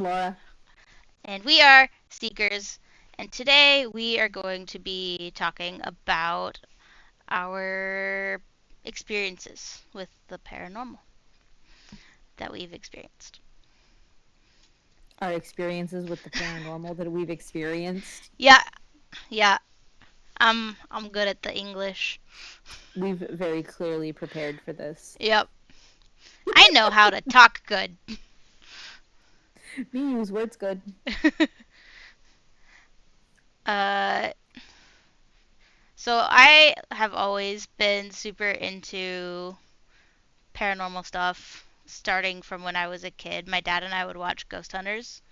Laura. And we are Seekers. And today we are going to be talking about our experiences with the paranormal that we've experienced. Our experiences with the paranormal that we've experienced. Yeah, yeah. I'm good at the English. We've very clearly prepared for this. Yep. I know how to talk good. Me use words good. uh so I have always been super into paranormal stuff starting from when I was a kid. My dad and I would watch Ghost Hunters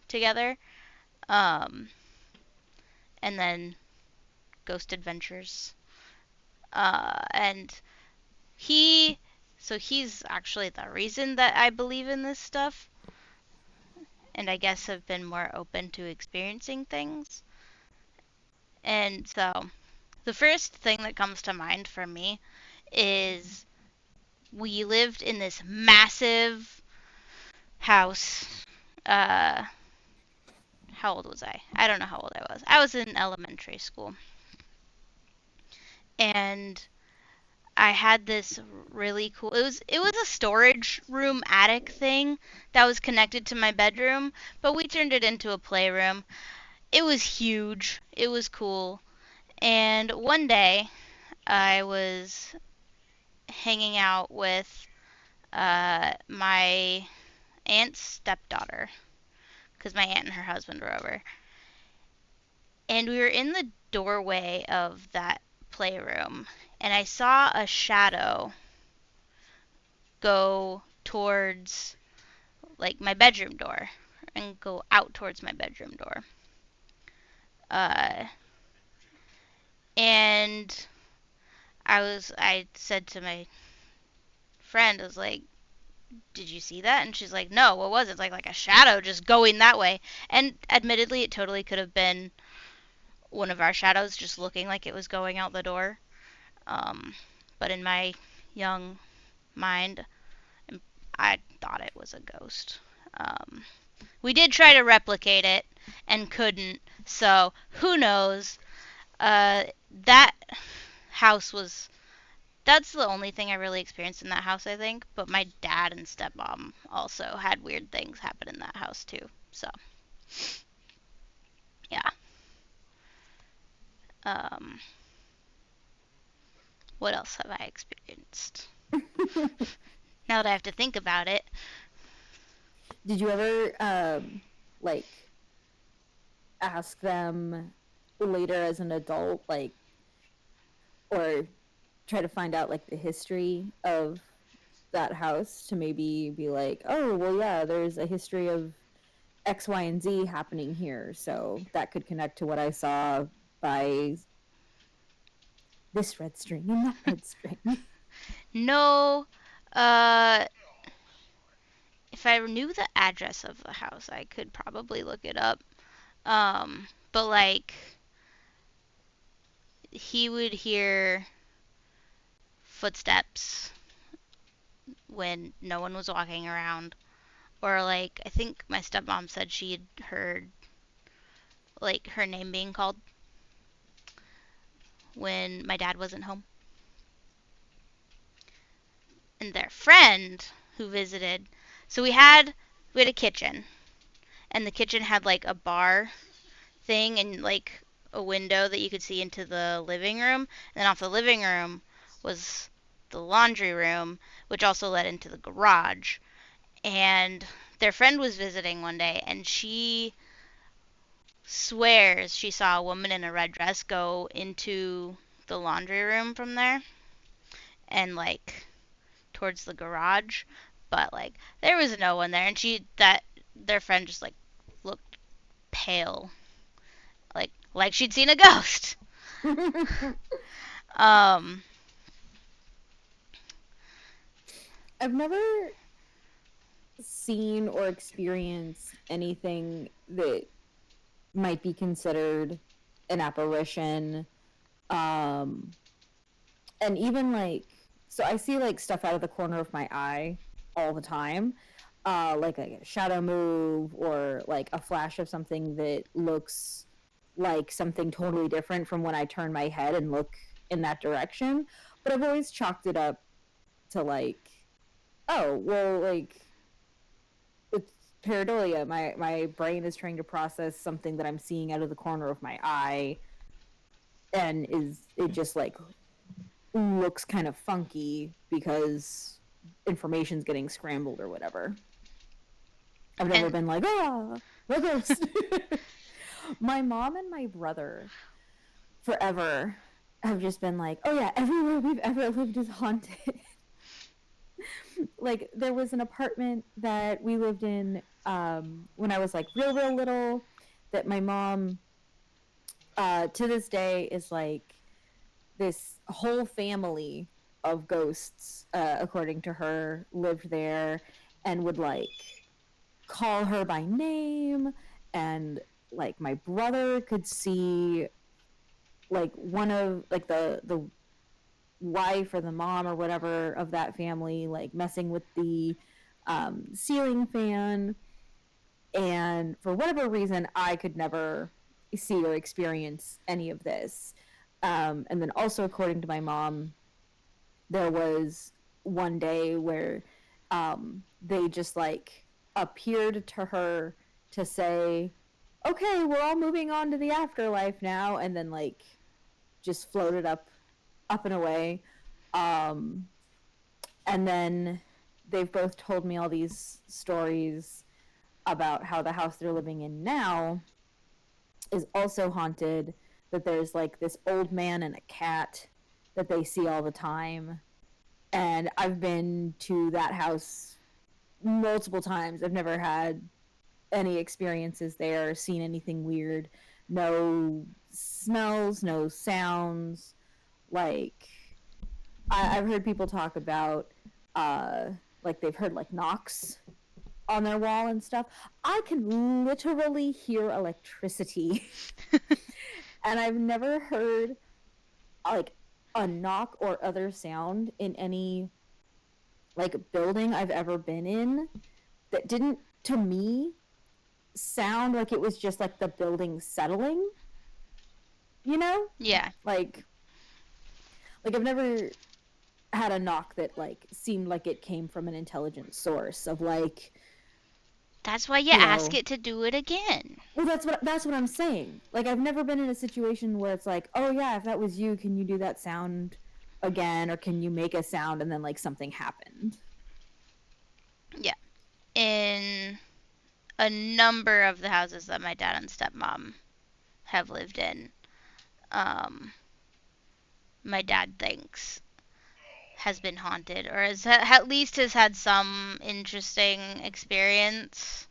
together. Um, and then Ghost Adventures. And he, so he's actually the reason that I believe in this stuff, and I guess have been more open to experiencing things. And so the first thing that comes to mind for me is we lived in this massive house. Uh, how old was I? I don't know how old I was. I was in elementary school. And I had this really cool. It was a storage room attic thing that was connected to my bedroom, but we turned it into a playroom. It was huge. It was cool. And one day I was hanging out with my aunt's stepdaughter because my aunt and her husband were over. And we were in the doorway of that playroom, and I saw a shadow go towards like my bedroom door and go out towards my bedroom door. Uh, and I said to my friend, I was like, "Did you see that?" And she's like, "No, what was it?" It's like a shadow just going that way. And admittedly, it totally could have been one of our shadows just looking like it was going out the door. Um, but in my young mind, I thought it was a ghost. Um, we did try to replicate it and couldn't. So who knows? That house was. That's the only thing I really experienced in that house, I think. But my dad and stepmom also had weird things happen in that house too. So yeah. Um, what else have I experienced? Now that I have to think about it. Did you ever like ask them later as an adult, like, or try to find out like the history of that house to maybe be like, oh, well, yeah, there's a history of X, Y, and Z happening here, so that could connect to what I saw by this red string and that red string. No. Uh, if I knew the address of the house, I could probably look it up. But like he would hear footsteps when no one was walking around, or like I think my stepmom said she had heard like her name being called when my dad wasn't home. And their friend who visited, so we had a kitchen, and the kitchen had like a bar thing and like a window that you could see into the living room. And then off the living room was the laundry room, which also led into the garage. And their friend was visiting one day, and she swears she saw a woman in a red dress go into the laundry room from there and like towards the garage, but like there was no one there, and she that their friend just like looked pale, like she'd seen a ghost. Um, I've never seen or experienced anything that might be considered an apparition. Um, and even like, so I see like stuff out of the corner of my eye all the time. like a shadow move or like a flash of something that looks like something totally different from when I turn my head and look in that direction. But I've always chalked it up to like, oh, well, like it's pareidolia. My brain is trying to process something that I'm seeing out of the corner of my eye, and is it just like looks kind of funky because information's getting scrambled or whatever. I've never And been like, ah, a ghost. My mom and my brother forever have just been like, oh yeah, everywhere we've ever lived is haunted. Like there was an apartment that we lived in when I was like real little that my mom to this day is like this whole family of ghosts according to her lived there and would like call her by name, and like my brother could see like one of like the wife or the mom or whatever of that family like messing with the ceiling fan. And for whatever reason I could never see or experience any of this. And then also according to my mom, there was one day where they just like appeared to her to say, okay, we're all moving on to the afterlife now, and then like just floated up and away. um and then they've both told me all these stories about how the house they're living in now is also haunted, that there's like this old man and a cat that they see all the time. And I've been to that house multiple times. I've never had any experiences there, seen anything weird, no smells, no sounds. Like I've heard people talk about uh like they've heard like knocks on their wall and stuff. I can literally hear electricity. And I've never heard like a knock or other sound in any like building I've ever been in that didn't, to me, sound like it was just like the building settling, you know? yeah, Like I've never had a knock that like seemed like it came from an intelligent source of like, that's why you you ask know, it to do it again. well that's what I'm saying. Like I've never been in a situation where it's like, oh yeah, if that was you, can you do that sound again, or can you make a sound, and then like something happened. Yeah. In a number of the houses that my dad and stepmom have lived in, um, my dad thinks has been haunted or has at least has had some interesting experience.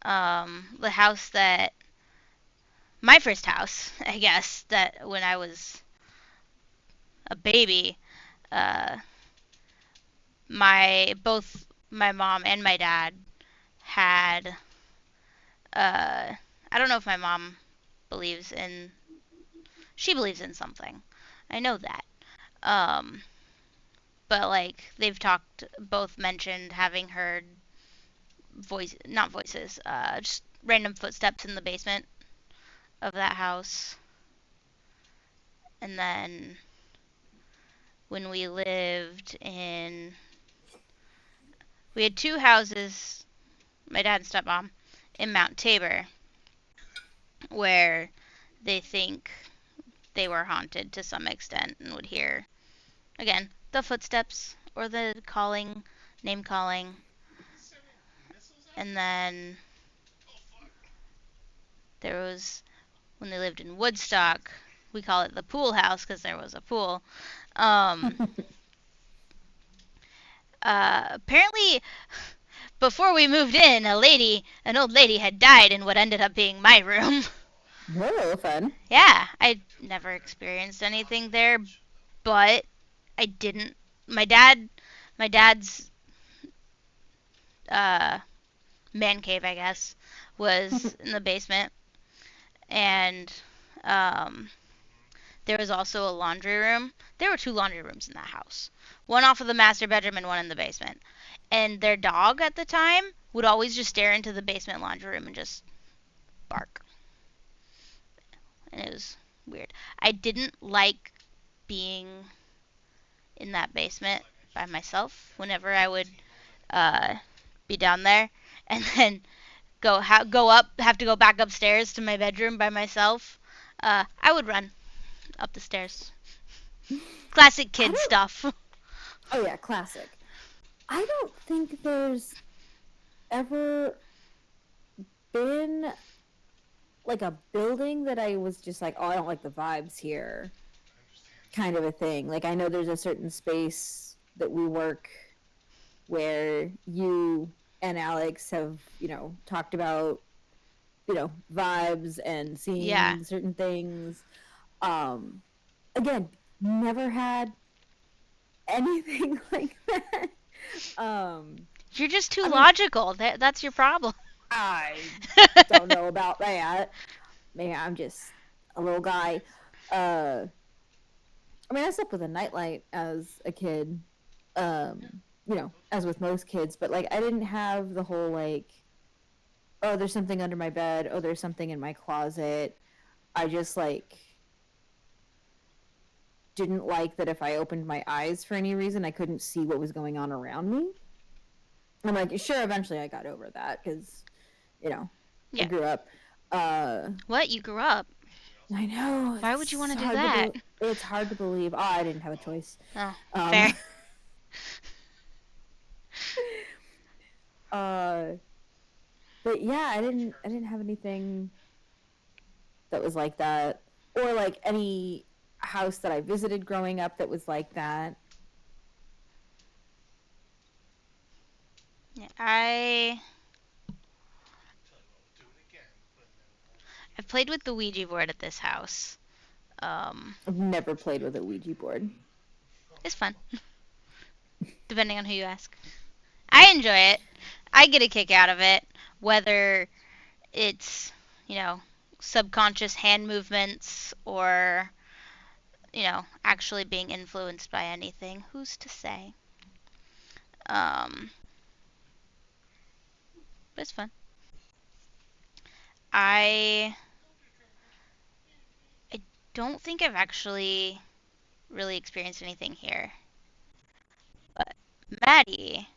The house that my first house, I guess, that when I was a baby, uh, my both my mom and my dad had. I don't know if my mom believes in. She believes in something. I know that. Um, but like they've talked, both mentioned having heard not voices, just random footsteps in the basement of that house. And then when we had two houses, my dad and stepmom, in Mount Tabor, where they think they were haunted to some extent and would hear, again, the footsteps or the calling, name calling. And then there was, when they lived in Woodstock, we call it the pool house because there was a pool. Um, Apparently, before we moved in, an old lady, had died in what ended up being my room. Whoa, fun. Yeah, I never experienced anything there, but I didn't. My dad, my dad's uh, man cave, I guess, was in the basement, and um, there was also a laundry room. There were two laundry rooms in that house, one off of the master bedroom and one in the basement. and their dog at the time would always just stare into the basement laundry room and just bark. And it was weird. I didn't like being in that basement by myself whenever I would uh, be down there, and then go up, have to go back upstairs to my bedroom by myself. I would run up the stairs. Classic I kid don't. stuff. Oh yeah, classic. I don't think there's ever been like a building that I was just like, oh, I don't like the vibes here, kind of a thing. Like I know there's a certain space that we work where you and Alex have, talked about, vibes and Yeah. seeing certain things. Um, Again, never had anything like that. Um, You're just too I mean, logical. That's your problem. I don't know about that. Maybe I'm just a little guy. Uh, I mean, I slept with a nightlight as a kid, as with most kids, but like I didn't have the whole like, oh, there's something under my bed, oh, there's something in my closet. I just like didn't like that if I opened my eyes for any reason, I couldn't see what was going on around me. I'm like, sure, eventually I got over that because, you know, I Yeah. grew up. Uh, What? You grew up? I know Why would you want it's to do hard to that? it's hard to believe. Oh, I didn't have a choice. Oh, Um, fair. uh, but yeah, I didn't have anything that was like that, or like any house that I visited growing up that was like that. Yeah, I've played with the Ouija board at this house. Um, I've never played with a Ouija board. it's fun, depending on who you ask. I enjoy it. I get a kick out of it, whether it's, you know, subconscious hand movements or, actually being influenced by anything. Who's to say? Um, but it's fun. I I don't think I've actually really experienced anything here, but Maddie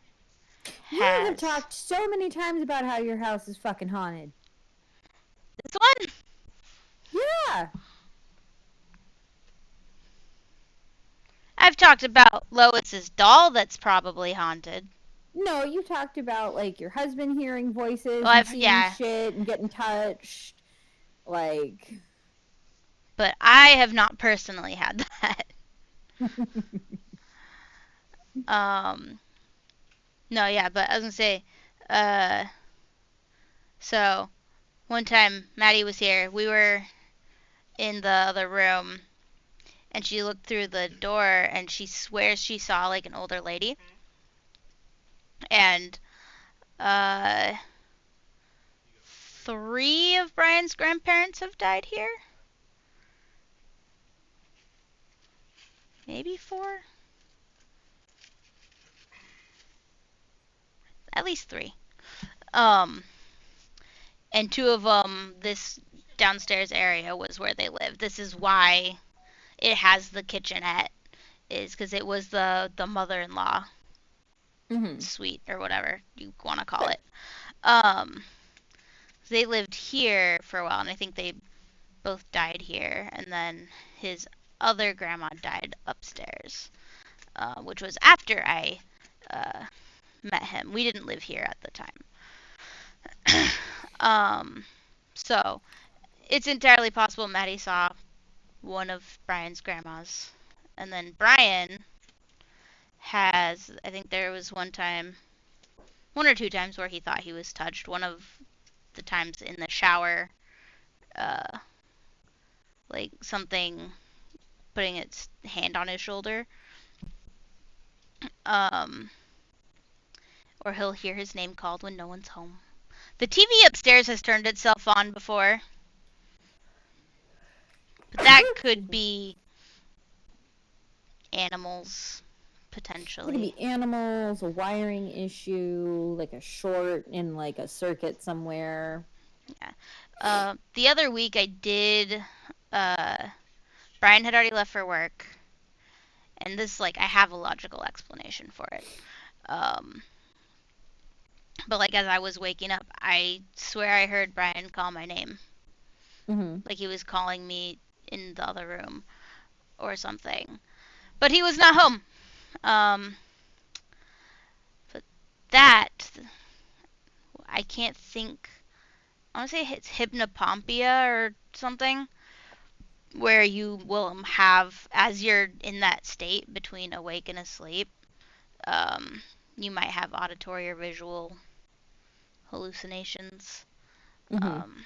You have has talked so many times about how your house is fucking haunted. this one. Yeah. I've talked about Lois's doll that's probably haunted. No, you talked about like your husband hearing Well, voices and I've seeing yeah, shit and getting touched. Like, but I have not personally had that. Um, no, yeah, but I was gonna say, uh, so one time Maddie was here. We were in the other room, and she looked through the door, and she swears she saw like an older lady, and uh, three of Brian's grandparents have died here. Maybe four, at least three. Um, and two of them, this downstairs area was where they lived. This is why it has the kitchenette, is because it was the mother-in-law mm-hmm. suite or whatever you want to call Right. it. Um, they lived here for a while, and I think they both died here. And then his other grandma died upstairs, which was after I uh, met him. We didn't live here at the time. um, so it's entirely possible Maddie saw one of Brian's grandmas. And then Brian has, I think there was one time, one or two times where he thought he was touched. One of the times in the shower, uh, like something putting its hand on his shoulder. Um, or he'll hear his name called when no one's home. The TV upstairs has turned itself on before, but that could be animals It could potentially. be animals, a wiring issue, like a short in like a circuit somewhere. Yeah. The other week I did. Uh, Brian had already left for work, and this like I have a logical explanation for it. Um, but like as I was waking up, I swear I heard Brian call my name, Mm-hmm. like he was calling me in the other room or something. But he was not home. Um, but that I can't think. I want to say it's hypnopompia or something, where you will have as you're in that state between awake and asleep. Um, you might have auditory or visual hallucinations. Mm-hmm. Um,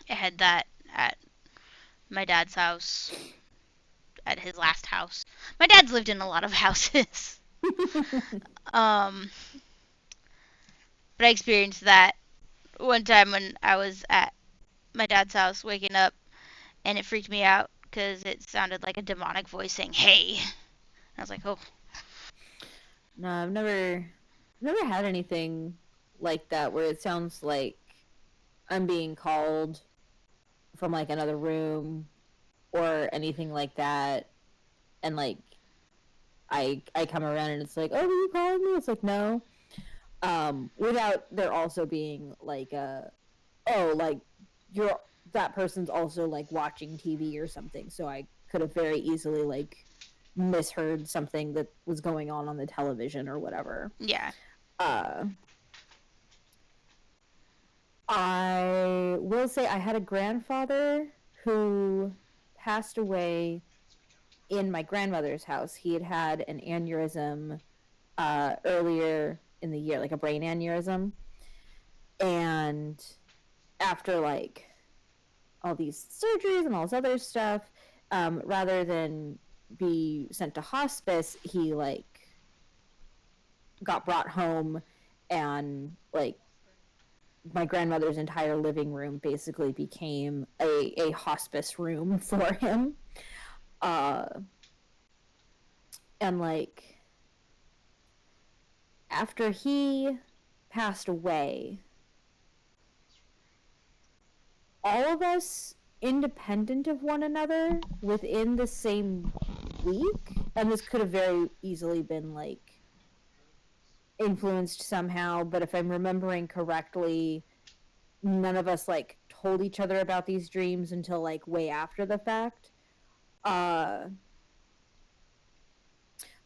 I had that at my dad's house, at his last house. My dad's lived in a lot of houses. um, but I experienced that one time when I was at my dad's house waking up, and it freaked me out because it sounded like a demonic voice saying, "Hey." I was like, "Oh, No, I've never had anything like that where it sounds like I'm being called from like another room or anything like that. And like I come around and it's like, oh, were you calling me? It's like no. Without there also being like oh, like you're that person's also like watching TV or something. So I could have very easily like misheard something that was going on the television or whatever. yeah." Uh, I will say I had a grandfather who passed away in my grandmother's house. He had had an aneurysm earlier in the year, like a brain aneurysm. And after like all these surgeries and all this other stuff, rather than be sent to hospice, he like got brought home and like my grandmother's entire living room basically became a hospice room for him. Uh, and like after he passed away, all of us independent of one another within the same week, and this could have very easily been like influenced somehow, but if I'm remembering correctly, none of us like told each other about these dreams until like way after the fact. Uh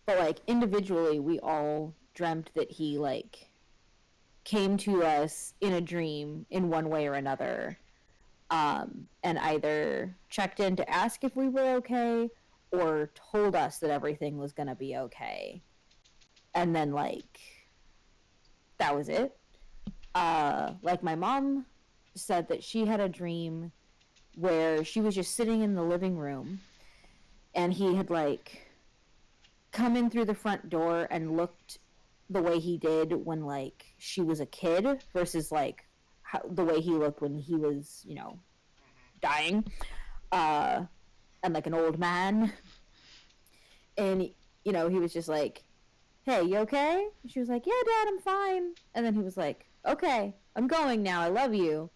but like individually we all dreamt that he like came to us in a dream in one way or another, and either checked in to ask if we were okay or told us that everything was going to be okay, and then like that was it. Like my mom said that she had a dream where she was just sitting in the living room and he had like come in through the front door and looked the way he did when like she was a kid versus like the way he looked when he was, dying, uh and like an old man. And he was just like, hey, you okay? And she was like, yeah, Dad, I'm fine. And then he was like, okay, I'm going now, I love you.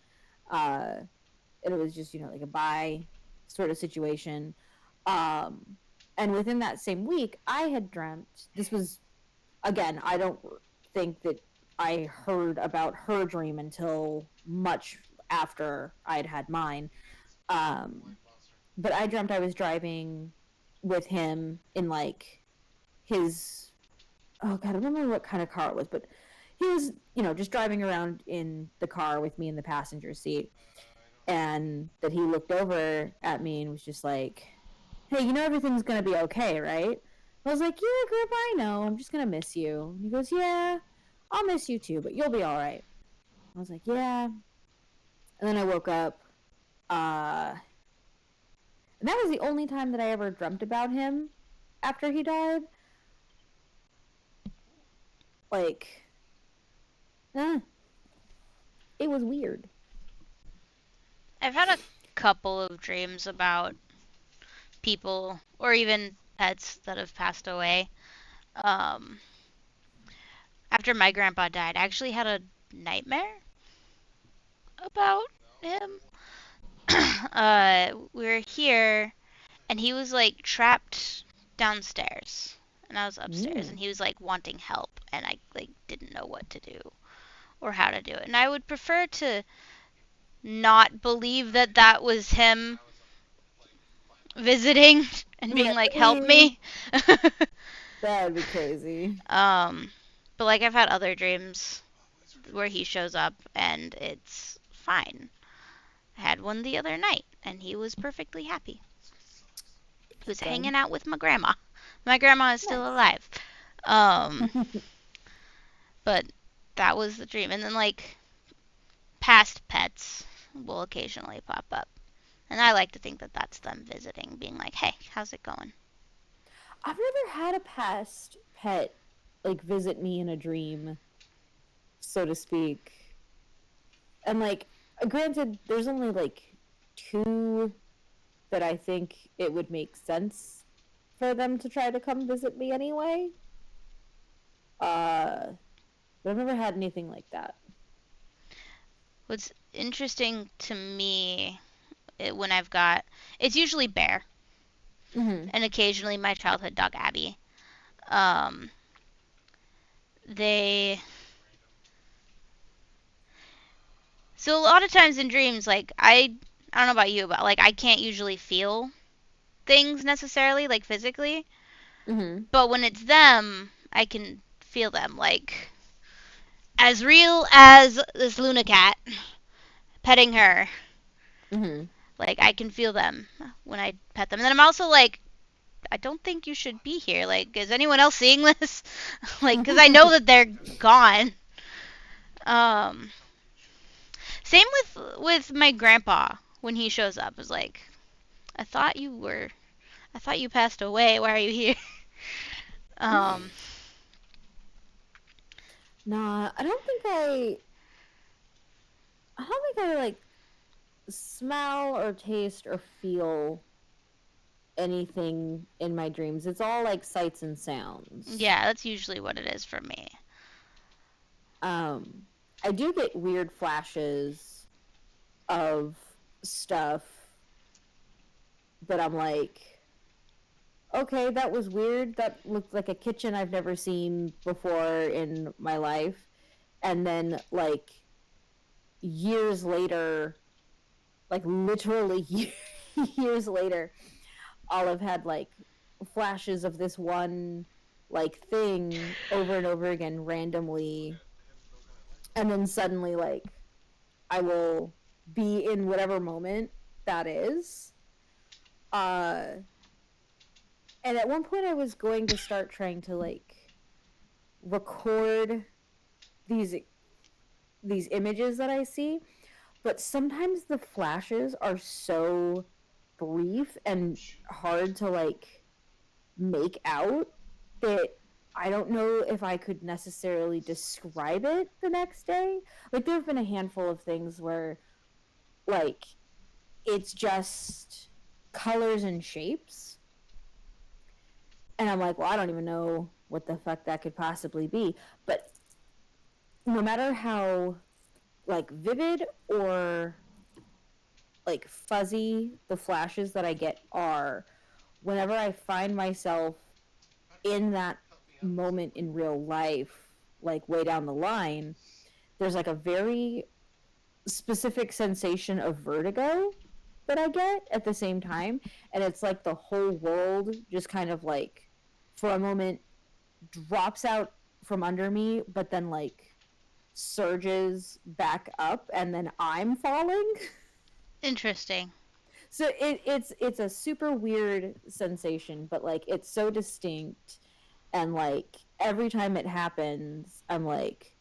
uh and it was just, like a bye sort of situation. um and within that same week I had dreamt, this was, again, I don't think that I heard about her dream until much after I'd had mine. But I dreamt I was driving with him in like his, oh god, I don't remember what kind of car it was, but he was, just driving around in the car with me in the passenger seat, and that he looked over at me and was just like, hey, everything's gonna be okay, right? I was like, yeah, Grandpa, I know. I'm just gonna miss you. And he goes, yeah, I'll miss you too, but you'll be all right. I was like, yeah. And then I woke up, uh, and that was the only time that I ever dreamt about him after he died. Like, eh, it was weird. I've had a couple of dreams about people, or even pets that have passed away. Um, After my grandpa died, I actually had a nightmare about him. We were here, and he was like trapped downstairs, and I was upstairs, Mm. and he was like wanting help, and I like didn't know what to do or how to do it. And I would prefer to not believe that that was him visiting and being like, "Help Really? me." That would be crazy. um, but like I've had other dreams where he shows up and it's fine. I had one the other night and he was perfectly happy. He was Good. hanging out with my grandma. My grandma is still Nice. alive. Um, but that was the dream. And then like past pets will occasionally pop up. And I like to think that that's them visiting, being like, "Hey, how's it going?" I've never had a past pet like visit me in a dream, so to speak. And like, granted, there's only like two that I think it would make sense for them to try to come visit me anyway. Uh, but I've never had anything like that. What's interesting to me when I've got it's usually bear Mm-hmm. and occasionally my childhood dog Abby. Um, they so a lot of times in dreams, like I don't know about you, but like I can't usually feel things necessarily, like physically. Mm-hmm. But when it's them, I can feel them, like as real as this Luna cat petting her. Mm-hmm. Like I can feel them when I pet them. And then I'm also like, I don't think you should be here. Like, is anyone else seeing this? Like, because I know that they're gone. Um, Same with my grandpa when he shows up. Is like, I thought you were, I thought you passed away. Why are you here? Um, Nah, I don't think I like smell or taste or feel anything in my dreams. It's all like sights and sounds. yeah, that's usually what it is for me. Um, I do get weird flashes of stuff that I'm like, okay, that was weird. That looked like a kitchen I've never seen before in my life. And then, like, years later, like, literally years later, I'll have had, like, flashes of this one, like, thing over and over again randomly. And then suddenly, like, I will be in whatever moment that is. Uh, and at one point, I was going to start trying to, like, record these these images that I see, but sometimes the flashes are so brief and hard to like make out that I don't know if I could necessarily describe it the next day. Like there have been a handful of things where like it's just colors and shapes and I'm like, well, I don't even know what the fuck that could possibly be. But no matter how like vivid or like fuzzy the flashes that I get are, whenever I find myself in that moment in real life, like way down the line, there's like a very specific sensation of vertigo that I get at the same time. And it's like the whole world just kind of like for a moment drops out from under me, but then like surges back up and then I'm falling. Interesting. So it's a super weird sensation, but like it's so distinct, and like every time it happens, I'm like,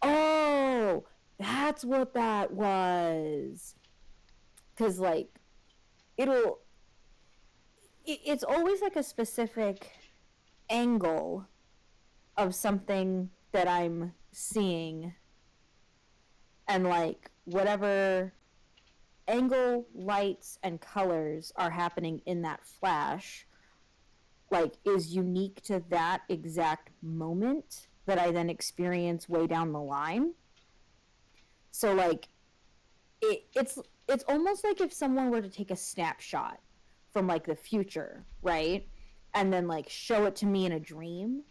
oh, that's what that was. Because like it'll, it's always like a specific angle of something that I'm seeing, and like whatever angle, lights, and colors are happening in that flash like is unique to that exact moment that I then experience way down the line. So like it's almost like if someone were to take a snapshot from like the future, right? And then like show it to me in a dream,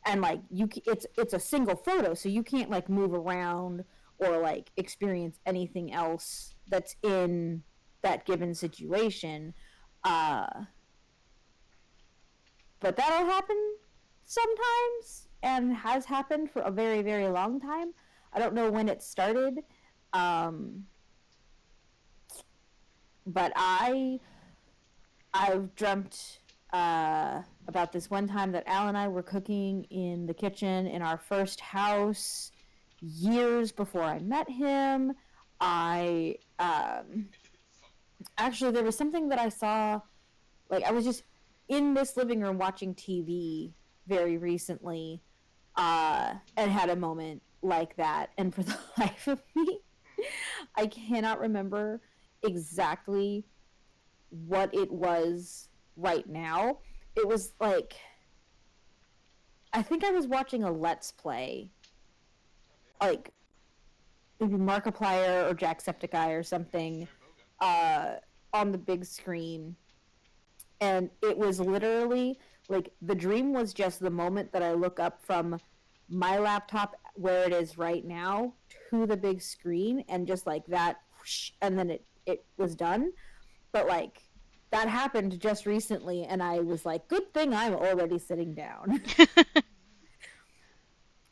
and like it's a single photo, so you can't like move around or like experience anything else that's in that given situation. uh but that'll happen sometimes and has happened for a very, very long time. I don't know when it started. um but I've dreamt about this one time that Al and I were cooking in the kitchen in our first house years before I met him. I actually, there was something that I saw. Like, I was just in this living room watching TV very recently, and had a moment like that. And for the life of me, I cannot remember exactly what it was right now. It was like, I think I was watching a Let's Play, like maybe Markiplier or Jacksepticeye or something, uh, on the big screen. And it was literally like the dream was just the moment that I look up from my laptop where it is right now to the big screen, and just like that, whoosh, and then it was done. But like that happened just recently, and I was like, good thing I'm already sitting down.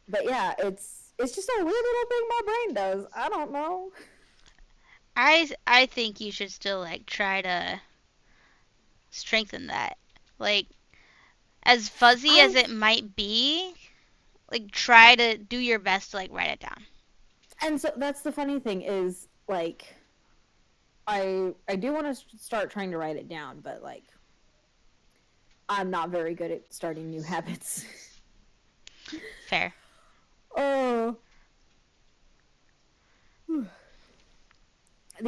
But yeah, it's just a weird little thing my brain does. I don't know. I think you should still like try to strengthen that. Like as fuzzy as I've it might be, like try to do your best to like write it down. And so that's the funny thing is like I do want to start trying to write it down, but like I'm not very good at starting new habits. Fair. Oh, the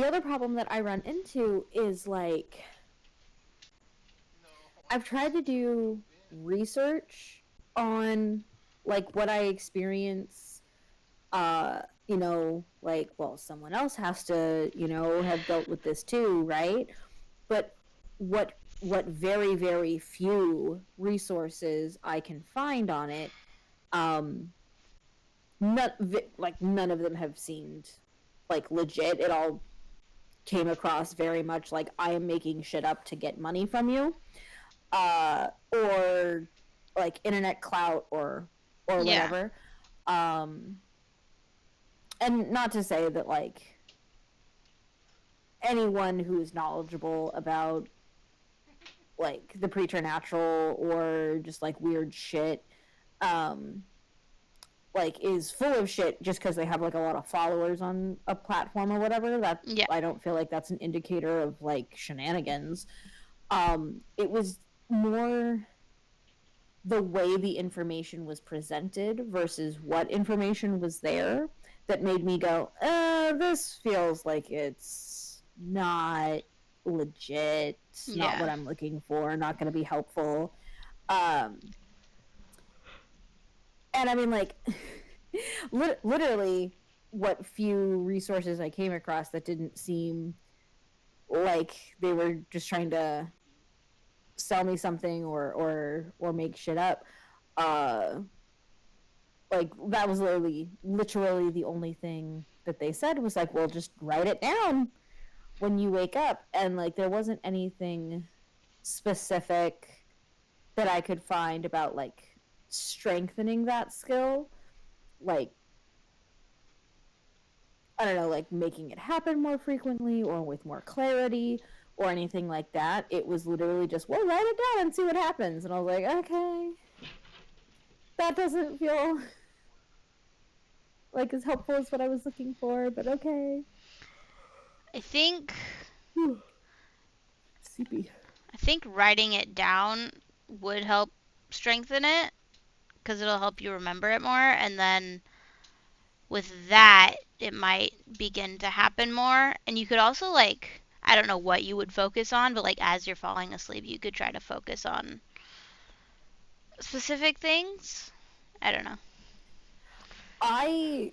other problem that I run into is like I've tried to do research on like what I experience. Like, well, someone else has to, have dealt with this too, right? But what very, very few resources I can find on it, um none of them have seemed like legit. It all came across very much like I am making shit up to get money from you, or like internet clout, or Yeah. whatever. um and not to say that like anyone who's knowledgeable about like the preternatural or just like weird shit, um like is full of shit just because they have like a lot of followers on a platform or whatever. That Yeah. I don't feel like that's an indicator of like shenanigans. It was more the way the information was presented versus what information was there that made me go, this feels like it's not legit, not Yeah. what I'm looking for, not going to be helpful. Um, and I mean, like, literally, what few resources I came across that didn't seem like they were just trying to sell me something or make shit up. Uh, like that was literally the only thing that they said was like, well, just write it down when you wake up. And like there wasn't anything specific that I could find about like strengthening that skill, like I don't know, like making it happen more frequently or with more clarity or anything like that. It was literally just, well, write it down and see what happens. And I was like, okay, that doesn't feel like as helpful as what I was looking for, but okay. I think Whew. Sleepy. I think writing it down would help strengthen it because it'll help you remember it more, and then with that it might begin to happen more. And you could also like I don't know what you would focus on, but like as you're falling asleep, you could try to focus on Specific things? I don't know. I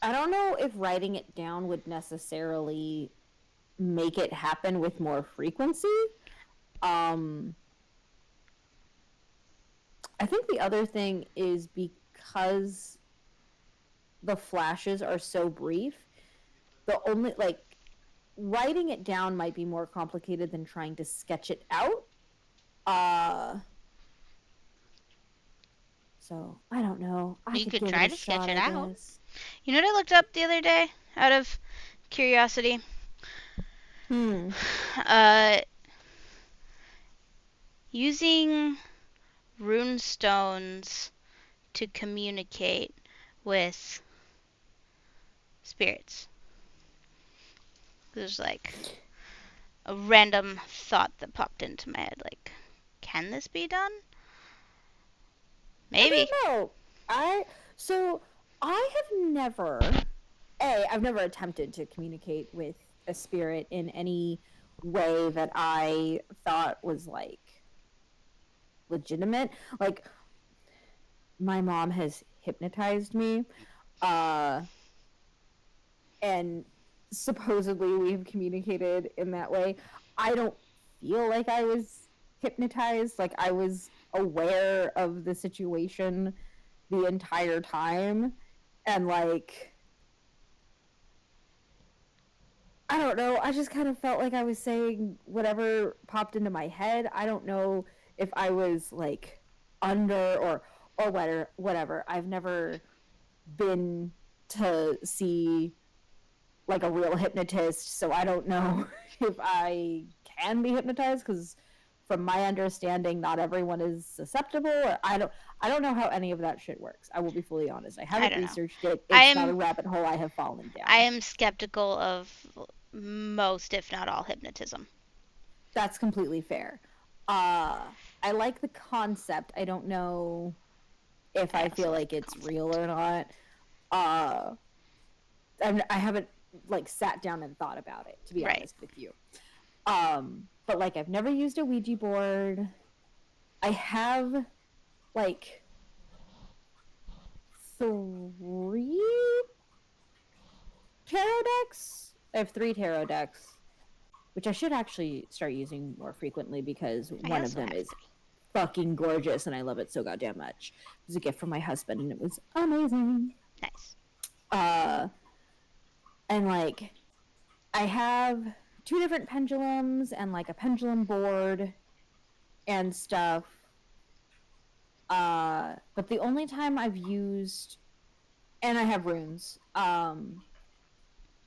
I don't know if writing it down would necessarily make it happen with more frequency. Um, I think the other thing is because the flashes are so brief, the only like writing it down might be more complicated than trying to sketch it out. Uh so I don't know. I You could could give it try a to sketch shot, it I out. guess. You know what I looked up the other day out of curiosity? Hmm. Uh, using rune stones to communicate with spirits. There's like a random thought that popped into my head. Like, can this be done? I Maybe. don't know. I so I have never I've never attempted to communicate with a spirit in any way that I thought was like legitimate. Like my mom has hypnotized me. Uh and supposedly we've communicated in that way. I don't feel like I was hypnotized. Like I was aware of the situation the entire time. And like, I don't know. I just kind of felt like I was saying whatever popped into my head. I don't know if I was like under or whatever. I've never been to see like a real hypnotist, so I don't know if I can be hypnotized because from my understanding not everyone is susceptible, or I don't know how any of that shit works. I will be fully honest. I I haven't don't know. researched it. I It's not a am rabbit hole I have fallen I down. am skeptical of most, if not all, hypnotism. That's completely fair. I like the concept. I don't know if I I also feel like like the it's real concept. or not. uh I haven't like sat down and thought about it, to be Right. honest with you. But like I've never used a Ouija board. I have like three tarot decks. I have three tarot decks, which I should actually start using more frequently because I one of also them have is three. fucking gorgeous and I love it so goddamn much. It was a gift from my husband and it was amazing. Nice. Uh and like I have two different pendulums and like a pendulum board and stuff. But the only time I've used, and I have runes.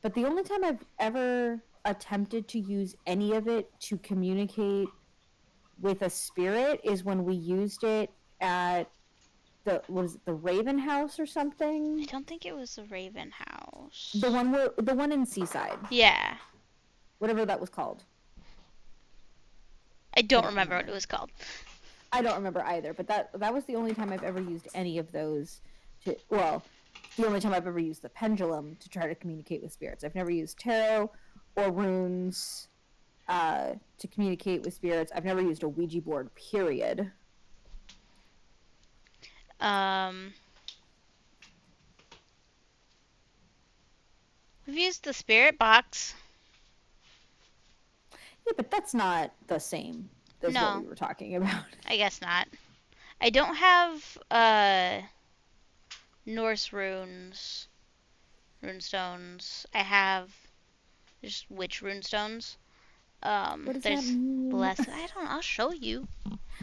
But the only time I've ever attempted to use any of it to communicate with a spirit is when we used it at the was it the Raven House or I something? don't think it was the Raven The House. one where the one in Seaside, Yeah. whatever that was called. I I don't don't remember what it remember. was called. I don't remember either, but that was the only time I've ever used any of those to the only time I've ever used the pendulum to try to communicate with spirits. I've never used tarot or runes to communicate with spirits. I've never used a Ouija board, period. Um, we've used the spirit box. Yeah, but that's not the same as what we No, were talking about. I guess not. I don't have Norse rune stones. I have just witch rune stones. What does that There's mean? bless. I don't. I'll show you.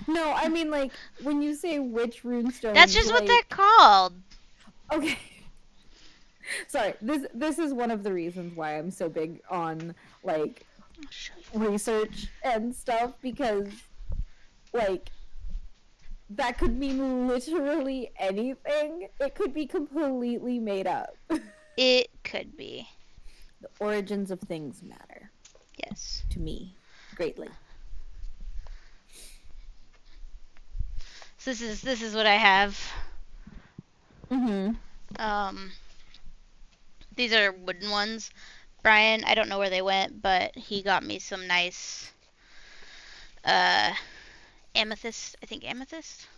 No, I mean like when you say witch That's runestones, just what they're like called. okay. Sorry, this is one of the reasons why I'm so big on like I'll show you. research and stuff because like that could mean literally anything. It could be completely made up. It could be. The origins of things matter Yes. to me greatly. So this is what I have. Mm-hmm. Um, these are wooden ones. Brian, I don't know where they went, but he got me some nice uh amethyst, I think amethyst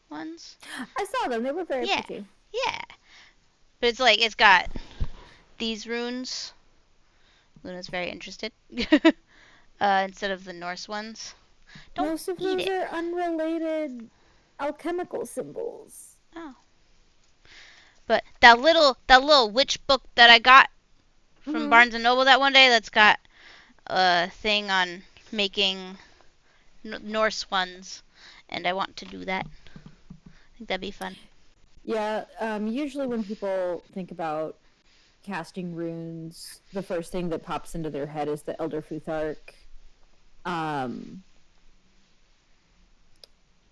ones. I saw them. They were very Yeah, pretty. yeah. But it's like it's got these runes. Luna's very interested. Instead of the Norse ones. Don't Most of eat those it. are unrelated alchemical symbols. Oh. But that little witch book that I got from Mm-hmm. Barnes and Noble that one day, that's got a thing on making Norse ones, and I want to do that. I think that'd be fun. Yeah, usually when people think about casting runes, the first thing that pops into their head is the Elder Futhark. Um,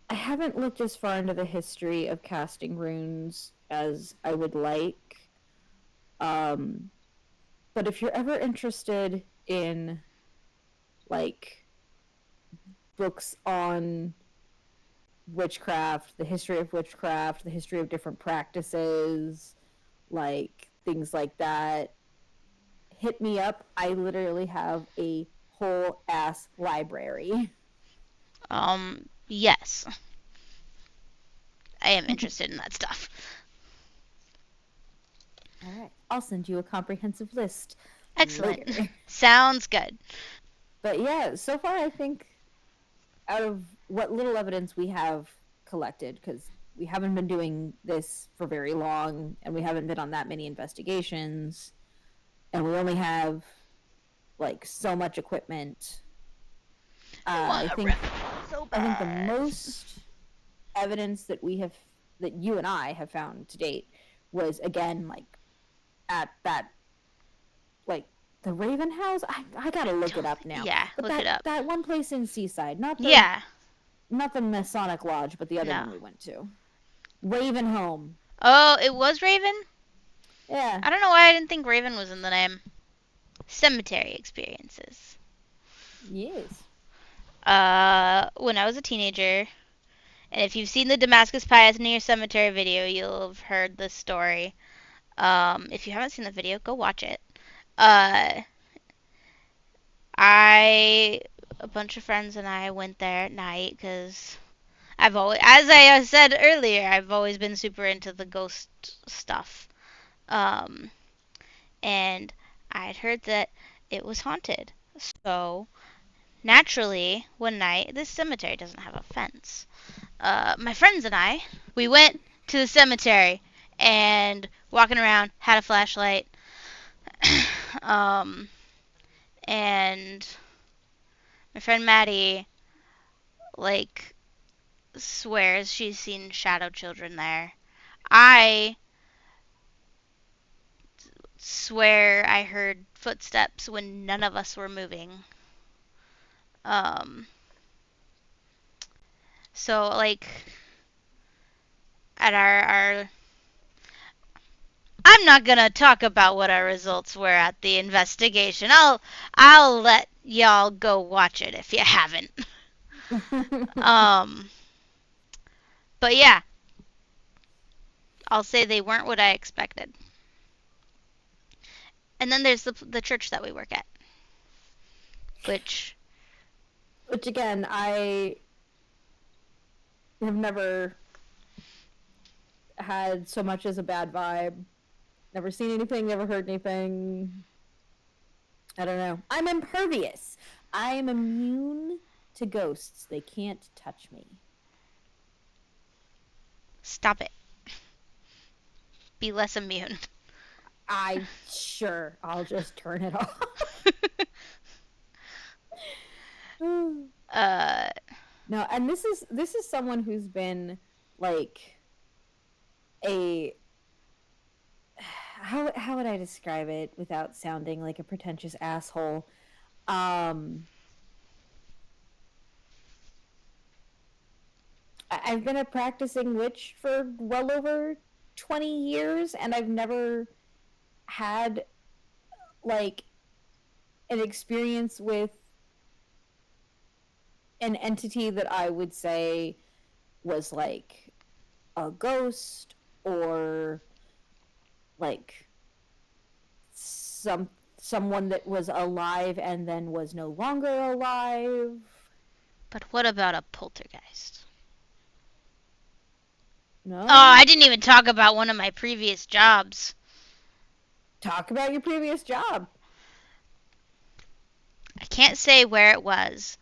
I haven't looked as far into the history of casting runes as I would like. Um, but if you're ever interested in like books on witchcraft, the history of witchcraft, the history of different practices, like things like that, hit me up. I literally have a whole ass library. Yes, I am interested in that stuff. All right. I'll send you a comprehensive list Excellent. later. Sounds good. But yeah, so far I think out of what little evidence we have collected, because we haven't been doing this for very long and we haven't been on that many investigations, and we only have like so much equipment. I want I a red think so I think the bad. most evidence that we have that you and I have found to date was again like at that like the Raven House. I gotta look it up now. Yeah, But look it up. that one place in Seaside, Yeah, not the Masonic Lodge, but the other no. one we went to, Raven Home. Oh, it was Raven? Yeah. I don't know why I didn't think Raven was in the name. Cemetery experiences. Yes. When I was a teenager, and if you've seen the Damascus Pioneer Cemetery video, you'll have heard this story. If you haven't seen the video, go watch it. Uh, a bunch of friends and I went there at night because I've always, as I said earlier, I've always been super into the ghost stuff. Um, and I had heard that it was haunted. So naturally, one night, this cemetery doesn't have a fence. My friends and I, we went to the cemetery and walking around, had a flashlight, um, and my friend Maddie like swears she's seen shadow children there. I swear I heard footsteps when none of us were moving. Um, so like at our I'm not gonna talk about what our results were at the investigation. I'll let y'all go watch it if you haven't. Um, but yeah, I'll say they weren't what I expected. And then there's the church that we work at, which Which again, I have never had so much as a bad vibe. Never seen anything, never heard anything. I don't know. I'm impervious. I am immune to ghosts. They can't touch me. stop it. Be less immune. I'll just turn it off. uh, No, and this is someone who's been like a how would I describe it without sounding like a pretentious asshole? Um I've been a practicing witch for well over 20 years and I've never had like an experience with an entity that I would say was like a ghost or like someone that was alive and then was no longer alive. But what about a poltergeist? Oh, No? I didn't even talk about one of my previous jobs. Talk about your previous job. I can't say where it was,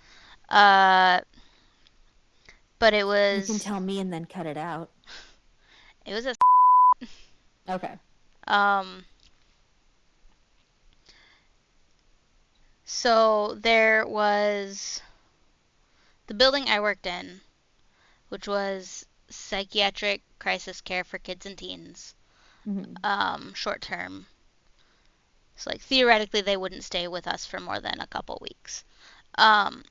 uh, but it You can was tell me and then cut it out. it was a Okay. um. So there was the building I worked in, which was psychiatric crisis care for kids and teens, Mm-hmm. short term. So like theoretically, they wouldn't stay with us for more than a couple weeks. Um,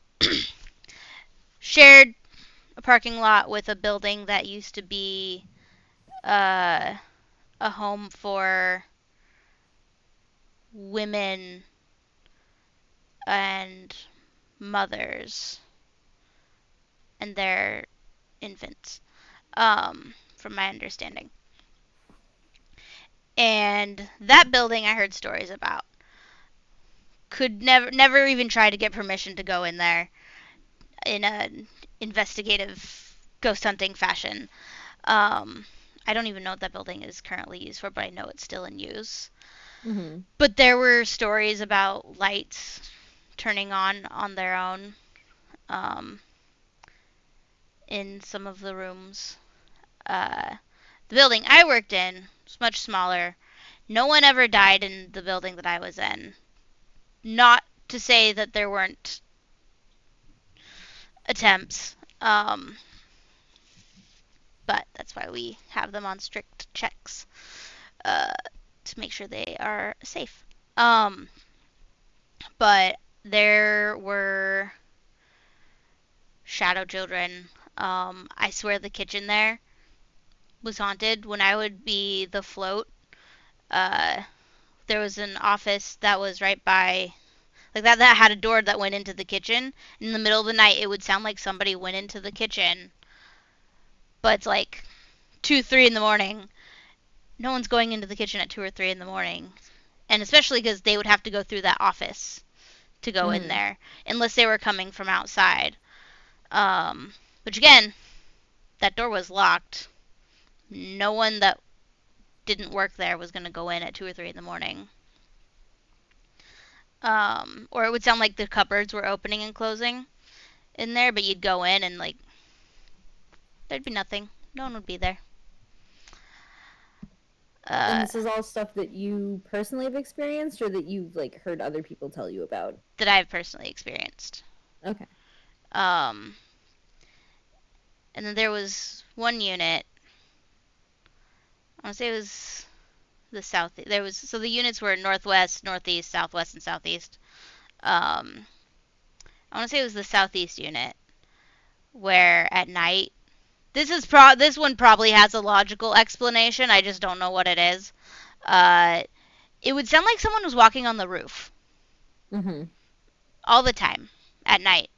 shared a parking lot with a building that used to be uh, a home for women and mothers and their infants, from my understanding. And that building I heard stories about. Could never even try to get permission to go in there in an investigative ghost hunting fashion. Um, I don't even know what that building is currently used for, but I know it's still in use. Mm-hmm. But there were stories about lights turning on their own, um, in some of the rooms. The building I worked in was much smaller. No one ever died in the building that I was in. Not to say that there weren't attempts, but that's why we have them on strict checks, uh, to make sure they are safe. Um, but there were shadow children. I swear the kitchen there was haunted. When I would be the float, uh, there was an office that was right by, like that had a door that went into the kitchen. In the middle of the night, it would sound like somebody went into the kitchen, but it's like 2, 3 in the morning. No one's going into the kitchen at 2 or 3 in the morning, and especially because they would have to go through that office to go in Mm-hmm. there, unless they were coming from outside. Which again, that door was locked. No one that didn't work there was going to go in at 2 or 3 in the morning. Or it would sound like the cupboards were opening and closing in there, but you'd go in and like there'd be nothing. No one would be there. And Uh, this is all stuff that you personally have experienced or that you've like heard other people tell you about? that I've personally experienced. Okay. Um, and then there was one unit. I want to say it was the south. There was so the units were northwest, northeast, southwest, and southeast. Um, I want to say it was the southeast unit where at night. This one probably has a logical explanation. I just don't know what it is. Uh, it would sound like someone was walking on the roof Mm-hmm. all the time at night,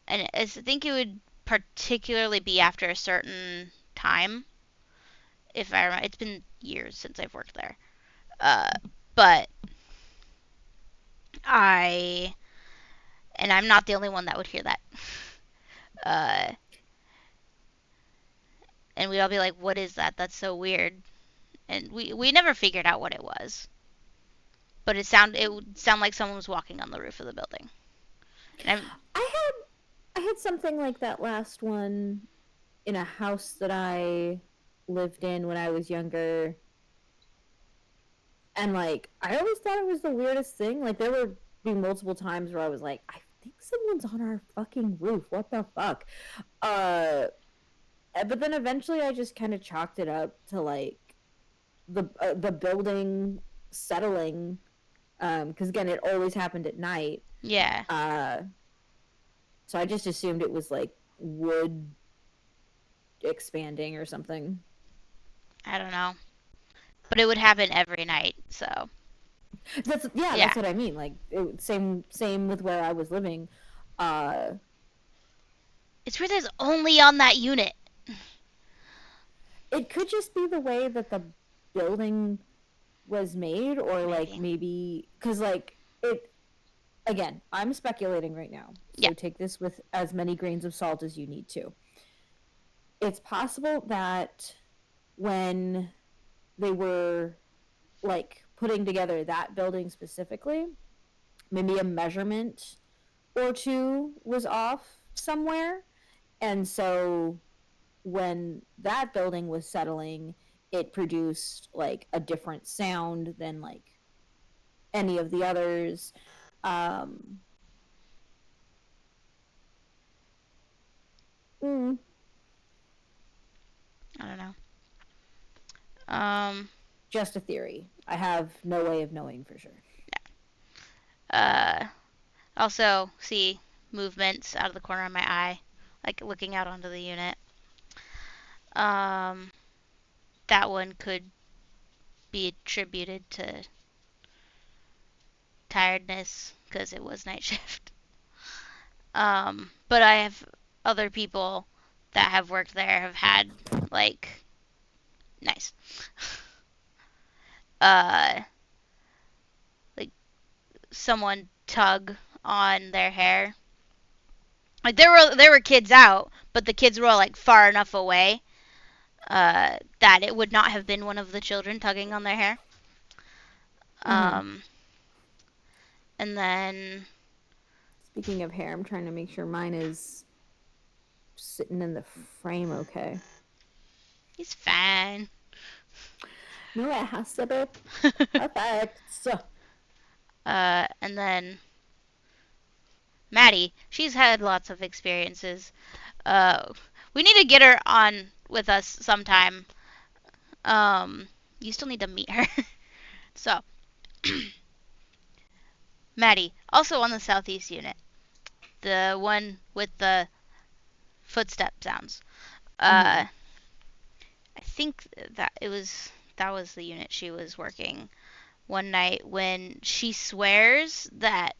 and I think it would particularly be after a certain time. If I remember, it's been years since I've worked there. Uh, but I and I'm not the only one that would hear that. Uh, and we'd all be like, "What is that? That's so weird." And we never figured out what it was. But it would sound like someone was walking on the roof of the building. And I'm I had something like that last one in a house that I lived in when I was younger. And like I always thought it was the weirdest thing. Like there would be multiple times where I was like, I think someone's on our fucking roof. What the fuck? Uh but then eventually I just kind of chalked it up to like the building settling, because again it always happened at night. yeah, uh so I just assumed it was like wood expanding or something. I don't know. But it would happen every night. So That's yeah, yeah, that's what I mean. Like same with where I was living. uh it's weird. There's only on that unit. it could just be the way that the building was made, or like Maybe. maybe because like it again, I'm speculating right now, Yeah. so take this with as many grains of salt as you need to. It's possible that when they were like putting together that building specifically, maybe a measurement or two was off somewhere. And so when that building was settling, it produced like a different sound than like any of the others. Um, mm, I don't know. Um, just a theory. I have no way of knowing for sure. uh, also see movements out of the corner of my eye, like looking out onto the unit. Um, that one could be attributed to tiredness because it was night shift. But I have other people that have worked there have had like nice, uh, like someone tug on their hair. Like there were kids out, but the kids were all like far enough away that it would not have been one of the children tugging on their hair. Mm-hmm. Um, and then Speaking of hair, I'm trying to make sure mine is sitting in the frame okay. he's fine. No, it has to be perfect. So, And then Maddie, she's had lots of experiences. Uh, we need to get her on with us sometime. Um, you still need to meet her. So, Maddie, also on the southeast unit, the one with the footstep sounds. mm-hmm. Uh, I think that was the unit she was working one night when she swears that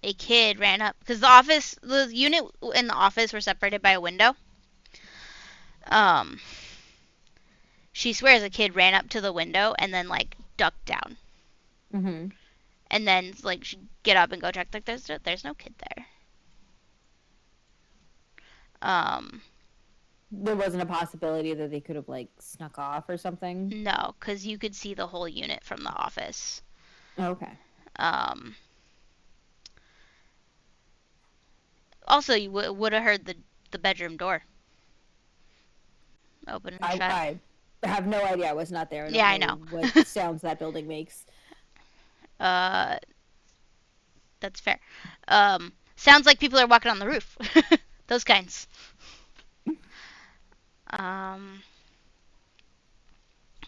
a kid ran up because the unit in the office were separated by a window. Um, she swears a kid ran up to the window and then like ducked down, Mm-hmm. and then like she get up and go check. Like there's no kid there. Um, There wasn't a possibility that they could have like snuck off or something. no, because you could see the whole unit from the office. Okay. Um, also, you would have heard the bedroom door open and shut. I have no idea. I was not there. I don't Yeah, I know know. what sounds that building makes. uh, that's fair. Sounds like people are walking on the roof. Those kinds. Um,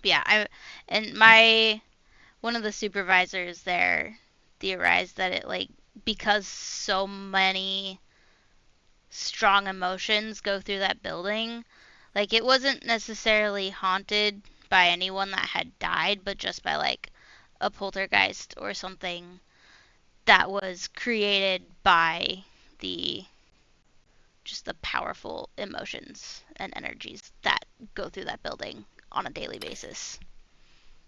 yeah, I and my one of the supervisors there theorized that it like because so many strong emotions go through that building, like it wasn't necessarily haunted by anyone that had died, but just by like a poltergeist or something that was created by the just the powerful emotions and energies that go through that building on a daily basis.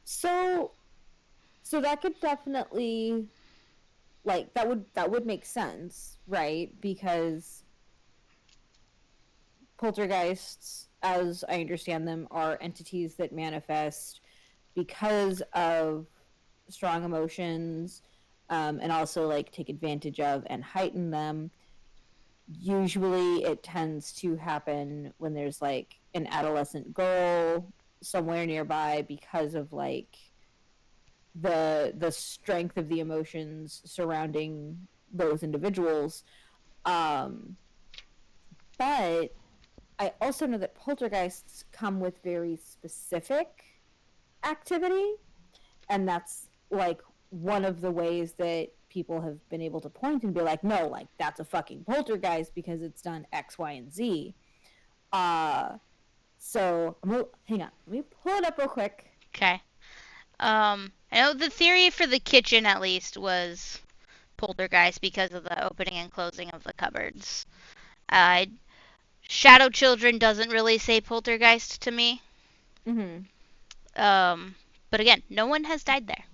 So, so that could definitely like that would make sense, right? Because poltergeists, as I understand them, are entities that manifest because of strong emotions, and also like take advantage of and heighten them. Usually it tends to happen when there's like an adolescent girl somewhere nearby because of like the strength of the emotions surrounding those individuals. um but I also know that poltergeists come with very specific activity, and that's like one of the ways that people have been able to point and be like, no, like that's a fucking poltergeist because it's done X, Y, and Z. Uh, so hang on, let me pull it up real quick. Okay. I know the theory for the kitchen at least was poltergeist because of the opening and closing of the cupboards. Uh, Shadow Children doesn't really say poltergeist to me. Mm-hmm. Um, but again, no one has died there.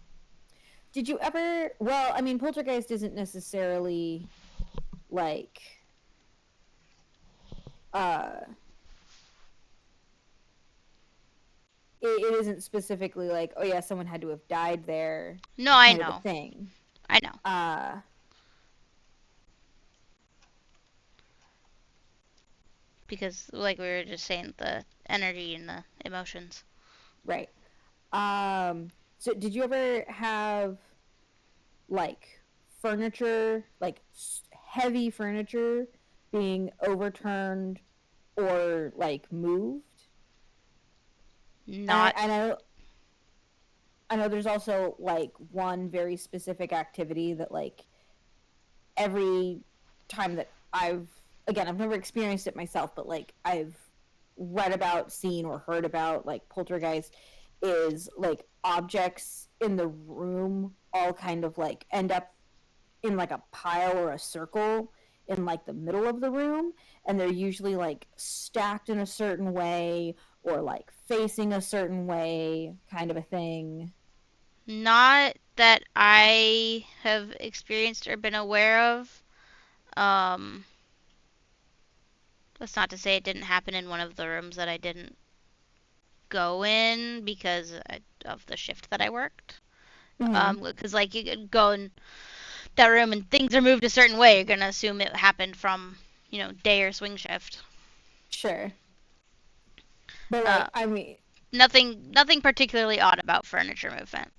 Did you ever? Well, I mean, poltergeist isn't necessarily like uh it isn't specifically like, oh yeah, someone had to have died there No, I kind of a know. thing. I know. Uh Because, like we were just saying, the energy and the emotions. right. So did you ever have like furniture, like heavy furniture being overturned or like moved? And Not. I know there's also like one very specific activity that like every time that I've never experienced it myself, but like I've read about, seen, or heard about like poltergeist is like objects in the room all kind of like end up in like a pile or a circle in like the middle of the room, and they're usually like stacked in a certain way or like facing a certain way kind of a thing. Not that I have experienced or been aware of. Um, that's not to say it didn't happen in one of the rooms that I didn't go in because of the shift that I worked. Mm-hmm. Because like you could go in that room and things are moved a certain way, you're gonna assume it happened from day or swing shift. Sure. But Uh, like, I mean, nothing particularly odd about furniture movement.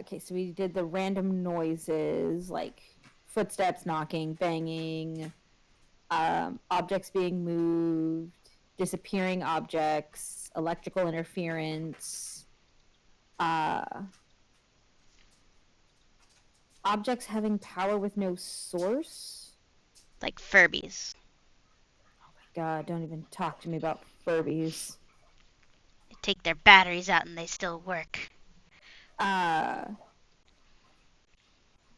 okay, so we did the random noises like footsteps, knocking, banging, objects being moved, disappearing objects, electrical interference, uh, objects having power with no source. Like Furbies. God, don't even talk to me about Furbies. They take their batteries out and they still work. Uh,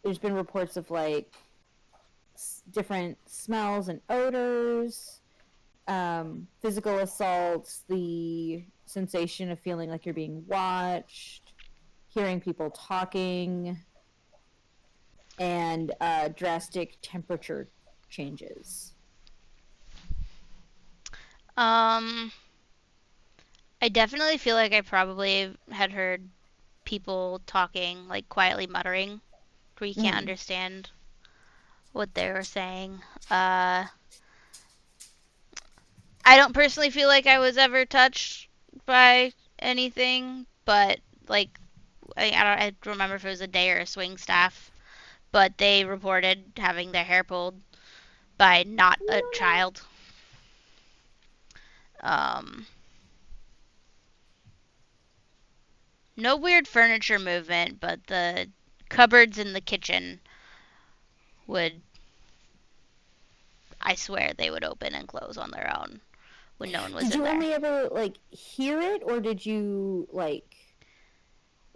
there's been reports of like different smells and odors, physical assaults, the sensation of feeling like you're being watched, hearing people talking, and drastic temperature changes. Um, I definitely feel like I probably had heard people talking, like quietly muttering, where you can't Mm. understand what they were saying. Uh, I don't personally feel like I was ever touched by anything, but like I don't remember if it was a day or a swing staff, but they reported having their hair pulled by not a child. Um, no weird furniture movement, but the cupboards in the kitchen would, I swear, they would open and close on their own when no one was Did in you there. only ever like hear it, or did you like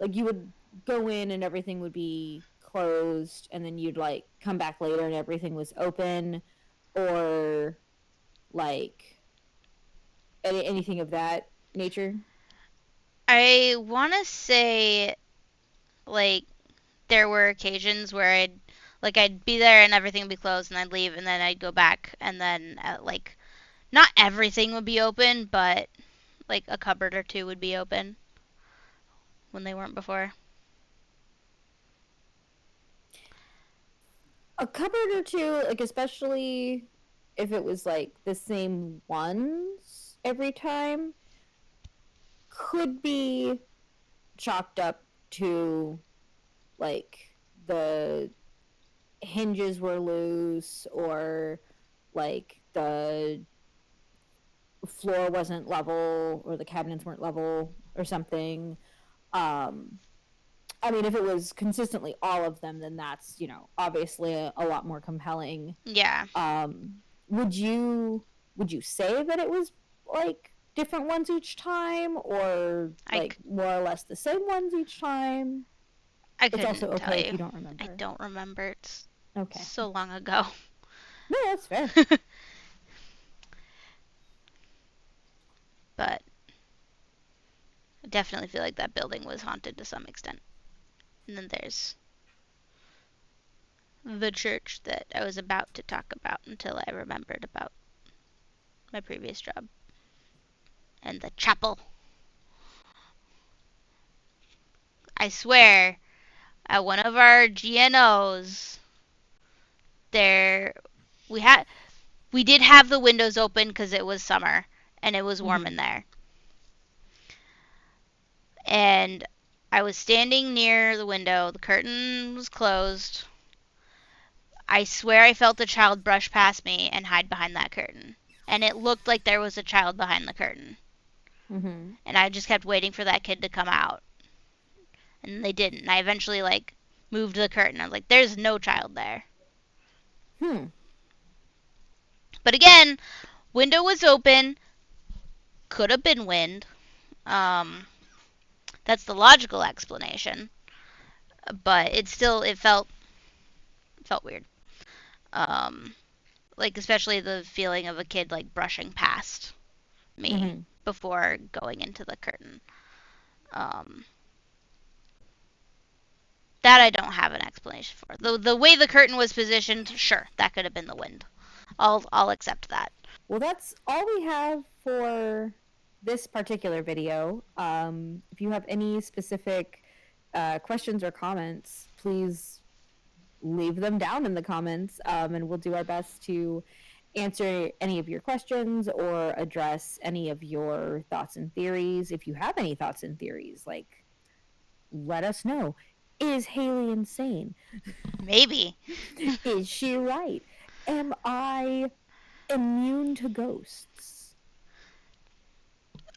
you would go in and everything would be closed, and then you'd like come back later and everything was open, or like anything of that nature? I want to say, like, there were occasions where I'd be there and everything would be closed and I'd leave and then I'd go back and then, like, not everything would be open, but, like, a cupboard or two would be open when they weren't before. A cupboard or two, like especially if it was like the same ones every time, could be chalked up to like the hinges were loose, or like the floor wasn't level, or the cabinets weren't level or something. um I mean, if it was consistently all of them, then that's, obviously a lot more compelling. Yeah. um would you say that it was like different ones each time, or I, like more or less the same ones each time? I It's also couldn't tell okay if you. you don't I remember. don't remember. It's Okay. so long ago. No, that's fair. But I definitely feel like that building was haunted to some extent. And then there's the church that I was about to talk about until I remembered about my previous job. And the chapel. I swear, at one of our GNOs, there we had we did have the windows open because it was summer and it was warm in Mm-hmm. there. And I was standing near the window. The curtain was closed. I swear I felt a child brush past me and hide behind that curtain. And it looked like there was a child behind the curtain. Mm-hmm. And I just kept waiting for that kid to come out. And they didn't. And I eventually moved the curtain. I was like, there's no child there. Hmm. But again, window was open. Could have been wind. Um, that's the logical explanation. But it felt weird. Um, especially the feeling of a kid brushing past me Mm-hmm. before going into the curtain. Um, that I don't have an explanation for. The way the curtain was positioned, sure, that could have been the wind. I'll accept that. Well, that's all we have for this particular video. If you have any specific questions or comments, please leave them down in the comments, and we'll do our best to answer any of your questions or address any of your thoughts and theories. If you have any thoughts and theories, let us know. Is Haylee insane? Maybe. Is she right? Am I immune to ghosts?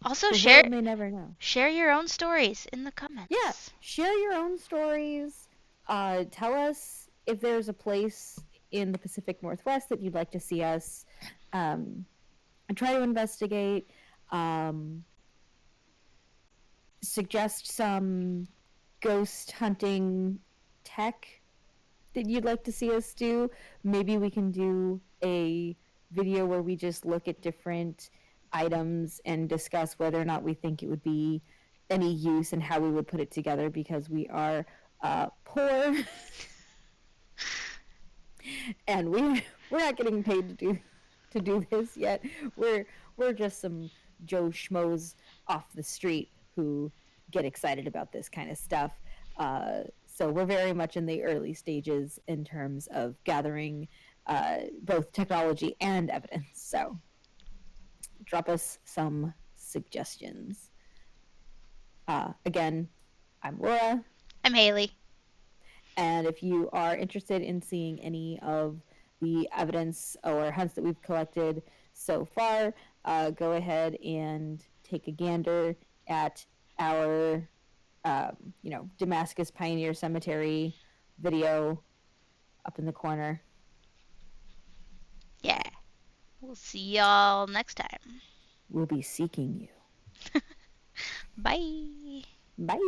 Also The share world may never know. share your own stories in the Yeah, comments. share your own stories. Tell us if there's a place in the Pacific Northwest that you'd like to see us um, try to investigate. Um, Suggest some ghost hunting tech that you'd like to see us do. Maybe we can do a video where we just look at different items and discuss whether or not we think it would be any use and how we would put it together because we are poor and we're not getting paid to do this yet. We're just some Joe schmoes off the street who get excited about this kind of stuff. So we're very much in the early stages in terms of gathering both technology and evidence. So drop us some suggestions. Again, I'm Laura. I'm Haylee. And if you are interested in seeing any of the evidence or hunts that we've collected so far, go ahead and take a gander at our, Damascus Pioneer Cemetery video up in the corner. Yeah. We'll see y'all next time. We'll be seeking you. Bye. Bye.